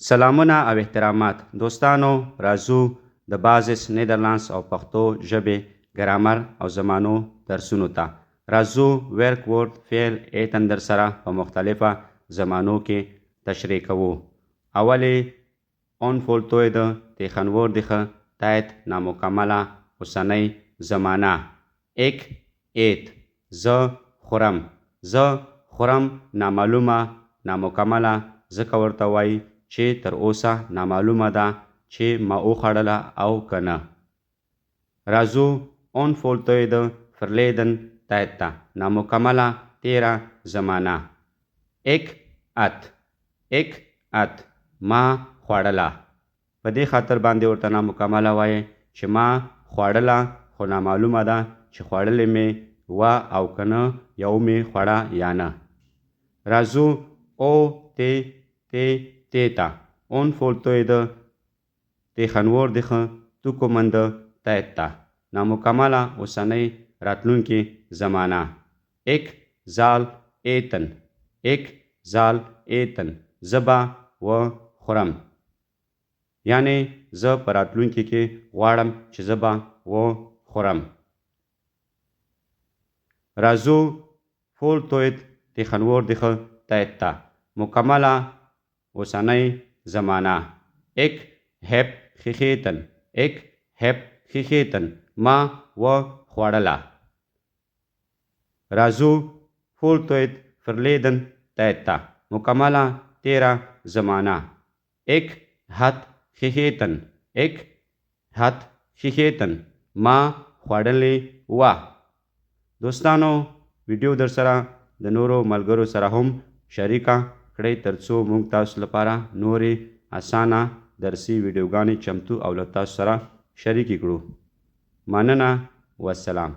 سلامونه او احترامات دوستانو، راځو د بازس نیدرلانds او پښتو ژبې ګرامر او زمانو درسونو ته. راځو ورک ورد فعل ایتن در سره په مختلفه زمانو کې تشریح کوو. اولی اون فولتوید تیخنوردیخه تایت نامکمله اوسنی زمانه. ایک ایت زه خورم نامعلومه نامکمله ځکه ورته وایي چې تر اوسه نامعلومه ده چې ما وخوړله او که نه. راځو اون فولتوید فرلیدن تایت ته نامکمله تیره زمانه. ایک ات ما خوړله. په دې خاطر باندې ورته نامکمله وایي چې ما خوړله خو نامعلومه ده چې خوړلې مې وه او که نه یو مې خوړه یا نه. راځو او تیتا اون فولتوید تیخنوردیخه توکومند تایت ته نامکمله اوسنی راتلونکې زمانه. ایک زال ایتن زه به و خورم، یعنی زه په راتلونکي کې غواړم چې زه به و خورم. راځو فولتوید تیخنوردیخه تایت ته مکمله اوسنی زمانه. ایک هپ خیخیتن ما و خوړله. راځو فولتوید فرلیدن تایت ته مکمله تیره زمانه. ایک هات خیخیتن ما خوړلې وه. دوستانو، ویډیو در سره د نورو ملګرو سره هم شریکه کړئ ترڅو موږ تاسو لپاره نورې اسانه درسي ویډیوګانې چمتو او له تاسو سره شریکې کړو. مننه، والسلام.